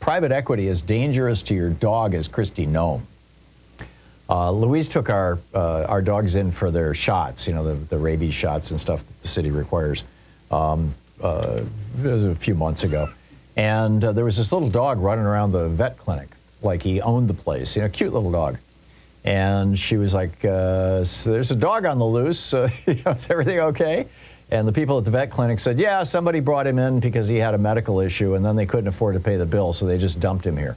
private equity as dangerous to your dog as Kristi Noem. Louise took our dogs in for their shots, you know, the rabies shots and stuff that the city requires. It was a few months ago. And there was this little dog running around the vet clinic like he owned the place, you know, cute little dog. And she was like, there's a dog on the loose, you know, is everything okay? And the people at the vet clinic said, yeah, somebody brought him in because he had a medical issue and then they couldn't afford to pay the bill, so they just dumped him here.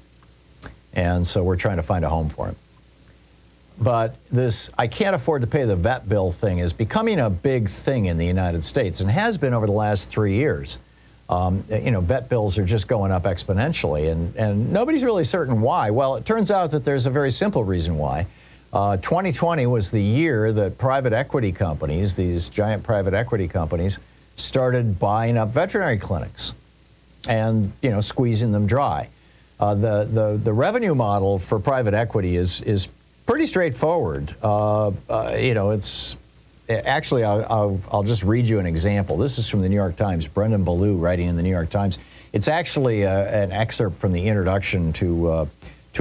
And so we're trying to find a home for him. But this I can't afford to pay the vet bill thing is becoming a big thing in the United States and has been over the last 3 years. You know, vet bills are just going up exponentially, and nobody's really certain why. Well, it turns out that there's a very simple reason why. 2020 was the year that private equity companies, these giant private equity companies, started buying up veterinary clinics and, you know, squeezing them dry. The revenue model for private equity is pretty straightforward. You know, it's actually, I'll just read you an example. This is from the New York Times, Brendan Ballou writing in the New York Times. It's actually an excerpt from the introduction to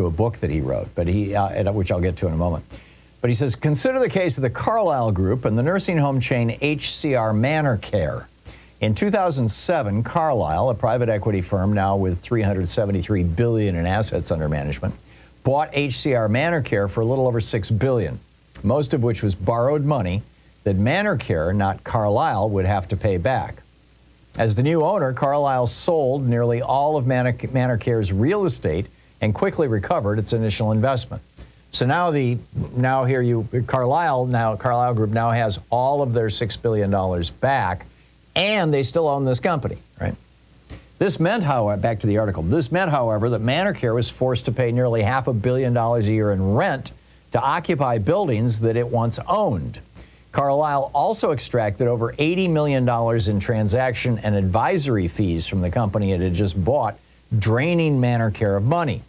a book that he wrote, but which I'll get to in a moment. But he says, consider the case of the Carlyle Group and the nursing home chain HCR Manor Care. In 2007, Carlyle, a private equity firm now with $373 billion in assets under management, bought HCR Manor Care for a little over $6 billion, most of which was borrowed money that Manor Care, not Carlyle, would have to pay back. As the new owner, Carlyle sold nearly all of Manor Care's real estate and quickly recovered its initial investment. So now Carlyle Group now has all of their $6 billion back, and they still own this company, right? This meant, however, back to the article, this meant, however, that Manor Care was forced to pay nearly $500 million a year in rent to occupy buildings that it once owned. Carlyle also extracted over $80 million in transaction and advisory fees from the company it had just bought, draining Manor Care of money.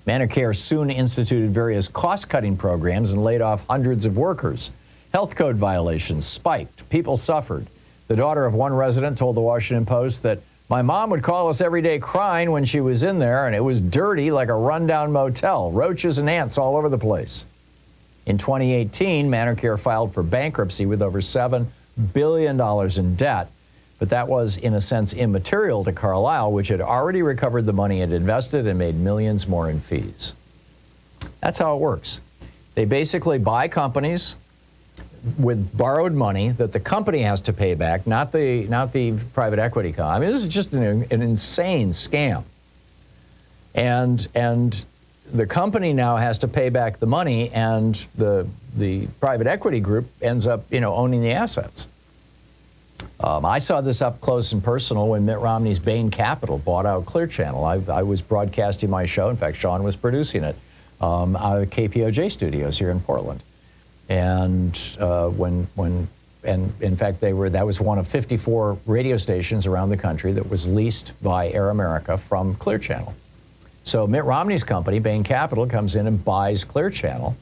Manor Care soon instituted various cost-cutting programs and laid off hundreds of workers. Health code violations spiked. People suffered. The daughter of one resident told the Washington Post that my mom would call us every day crying when she was in there, and it was dirty like a rundown motel, roaches and ants all over the place. In 2018, Manor Care filed for bankruptcy with over $7 billion in debt, but that was, in a sense, immaterial to Carlyle, which had already recovered the money it invested and made millions more in fees. That's how it works. They basically buy companies with borrowed money that the company has to pay back, not the private equity company. I mean, this is just an insane scam. And the company now has to pay back the money, and the private equity group ends up, you know, owning the assets. I saw this up close and personal when Mitt Romney's Bain Capital bought out Clear Channel. I was broadcasting my show. In fact, Sean was producing it out of KPOJ studios here in Portland. And in fact, that was one of 54 radio stations around the country that was leased by Air America from Clear Channel. So Mitt Romney's company, Bain Capital, comes in and buys Clear Channel,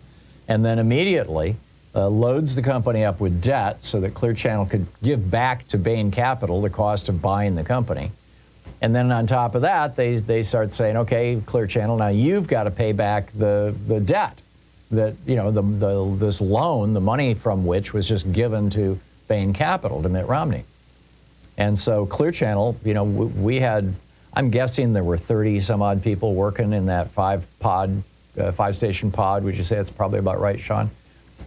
and then immediately loads the company up with debt so that Clear Channel could give back to Bain Capital the cost of buying the company. And then on top of that, they start saying, okay, Clear Channel, now you've got to pay back the debt that, you know, this loan, the money from which was just given to Bain Capital, to Mitt Romney. And so Clear Channel, you know, we had, I'm guessing there were 30 some odd people working in that five-station pod. Would you say that's probably about right, Sean?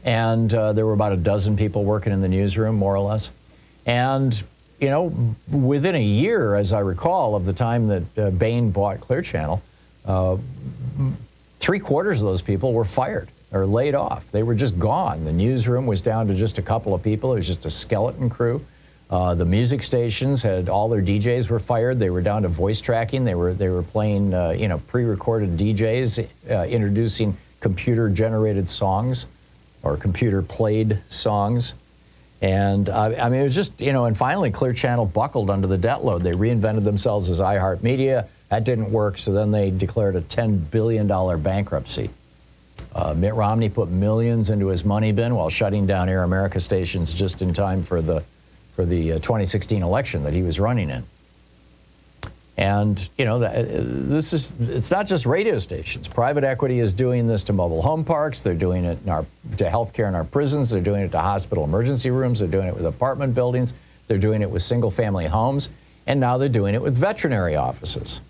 And there were about a dozen people working in the newsroom, more or less. And, you know, within a year, as I recall, of the time that Bain bought Clear Channel, 3/4 of those people were fired or laid off. They were just gone. The newsroom was down to just a couple of people. It was just a skeleton crew. The music stations had all their DJs were fired. They were down to voice tracking. They were playing you know, pre-recorded DJs introducing computer-generated songs or computer-played songs. And I mean, it was just, you know, and finally Clear Channel buckled under the debt load. They reinvented themselves as iHeartMedia. That didn't work, so then they declared a $10 billion bankruptcy. Mitt Romney put millions into his money bin while shutting down Air America stations just in time for the 2016 election that he was running in. And, you know, it's not just radio stations. Private equity is doing this to mobile home parks. They're doing it to healthcare in our prisons. They're doing it to hospital emergency rooms. They're doing it with apartment buildings. They're doing it with single-family homes. And now they're doing it with veterinary offices.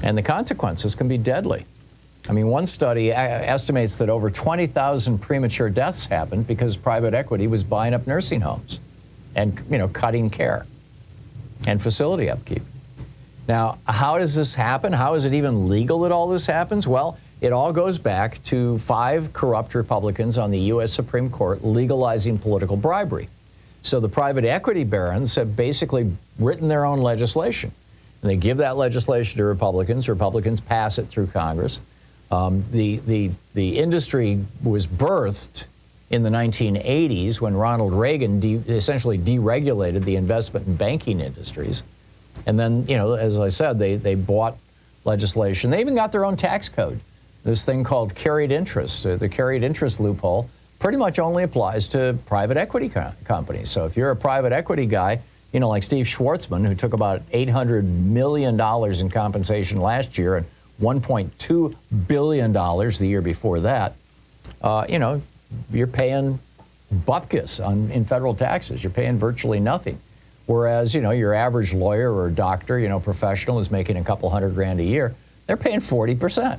And the consequences can be deadly. I mean, one study estimates that over 20,000 premature deaths happened because private equity was buying up nursing homes and, you know, cutting care and facility upkeep. Now, how does this happen? How is it even legal that all this happens? Well, it all goes back to 5 corrupt Republicans on the U.S. Supreme Court legalizing political bribery. So the private equity barons have basically written their own legislation. And they give that legislation to Republicans. Republicans pass it through Congress. The industry was birthed in the 1980s when Ronald Reagan essentially deregulated the investment and banking industries. And then, you know, as I said, they bought legislation. They even got their own tax code. This thing called carried interest, the carried interest loophole, pretty much only applies to private equity companies. So if you're a private equity guy, you know, like Steve Schwartzman, who took about $800 million in compensation last year and $1.2 billion the year before that, you know, you're paying bupkis in federal taxes. You're paying virtually nothing. Whereas, you know, your average lawyer or doctor, you know, professional is making a couple $100,000 a year. They're paying 40%.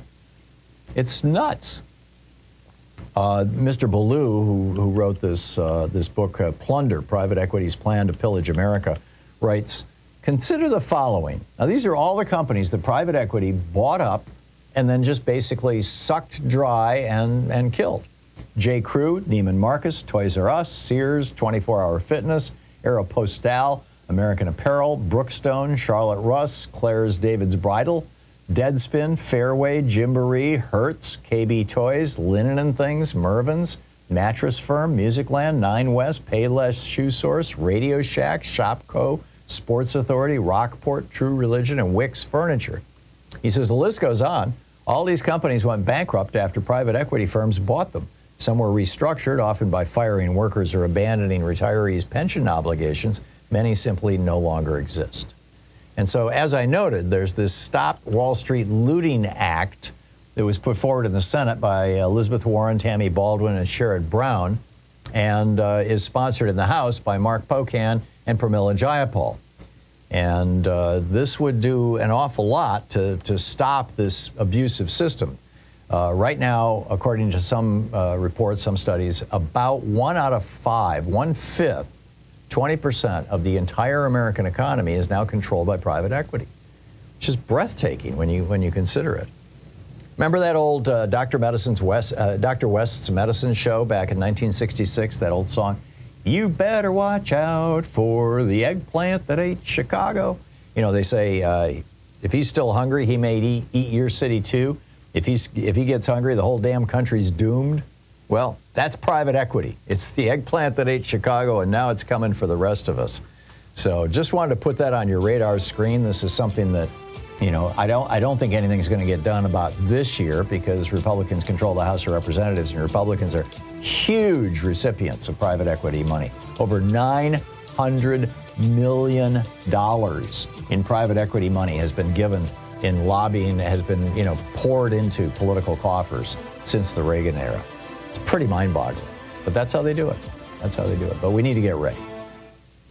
It's nuts. Mr. Ballou, who wrote this book, Plunder, Private Equity's Plan to Pillage America, writes, consider the following. Now, these are all the companies that private equity bought up and then just basically sucked dry and killed. J. Crew, Neiman Marcus, Toys R Us, Sears, 24 Hour Fitness, Aeropostale, American Apparel, Brookstone, Charlotte Russ, Claire's David's Bridal, Deadspin, Fairway, Gymboree, Hertz, KB Toys, Linen and Things, Mervyn's, Mattress Firm, Musicland, Nine West, Payless Shoe Source, Radio Shack, Shopco, Sports Authority, Rockport, True Religion, and Wix Furniture. He says the list goes on. All these companies went bankrupt after private equity firms bought them. Some were restructured, often by firing workers or abandoning retirees' pension obligations. Many simply no longer exist. And so, as I noted, there's this Stop Wall Street Looting Act that was put forward in the Senate by Elizabeth Warren, Tammy Baldwin, and Sherrod Brown, and is sponsored in the House by Mark Pocan and Pramila Jayapal. And this would do an awful lot to stop this abusive system. Right now, according to some reports, some studies, about 1 out of 5, 1/5, 20% of the entire American economy is now controlled by private equity, which is breathtaking when you consider it. Remember that old Dr. West's Medicine show back in 1966, that old song, "You better watch out for the eggplant that ate Chicago"? You know, they say if he's still hungry, he may eat your city too. If he gets hungry, the whole damn country's doomed. Well, that's private equity. It's the eggplant that ate Chicago, and now it's coming for the rest of us. So just wanted to put that on your radar screen. This is something that, you know, I don't think anything's going to get done about this year because Republicans control the House of Representatives, and Republicans are huge recipients of private equity money. Over $900 million in private equity money has been given in lobbying, has been, you know, poured into political coffers since the Reagan era. It's pretty mind-boggling, but that's how they do it. That's how they do it. But we need to get ready.